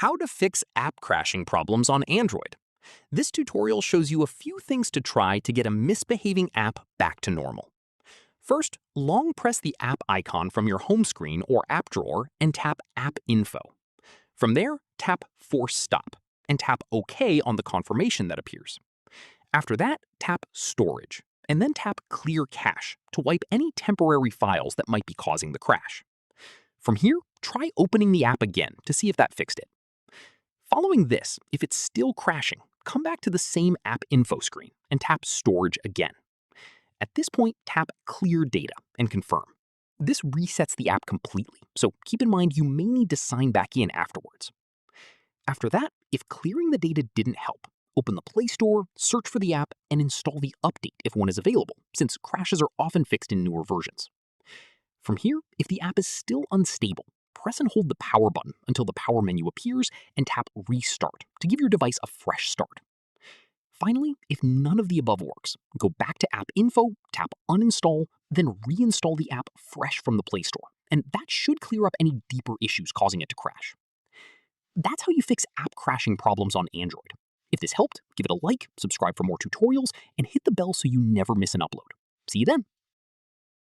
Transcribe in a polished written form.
How to fix app crashing problems on Android. This tutorial shows you a few things to try to get a misbehaving app back to normal. First, long press the app icon from your home screen or app drawer and tap App Info. From there, tap Force Stop and tap OK on the confirmation that appears. After that, tap Storage and then tap Clear Cache to wipe any temporary files that might be causing the crash. From here, try opening the app again to see if that fixed it. Following this, if it's still crashing, come back to the same App Info screen and tap Storage again. At this point, tap Clear Data and confirm. This resets the app completely, so keep in mind you may need to sign back in afterwards. After that, if clearing the data didn't help, open the Play Store, search for the app, and install the update if one is available, since crashes are often fixed in newer versions. From here, if the app is still unstable, press and hold the power button until the power menu appears and tap Restart to give your device a fresh start. Finally, if none of the above works, go back to App Info, tap Uninstall, then reinstall the app fresh from the Play Store, and that should clear up any deeper issues causing it to crash. That's how you fix app crashing problems on Android. If this helped, give it a like, subscribe for more tutorials, and hit the bell so you never miss an upload. See you then!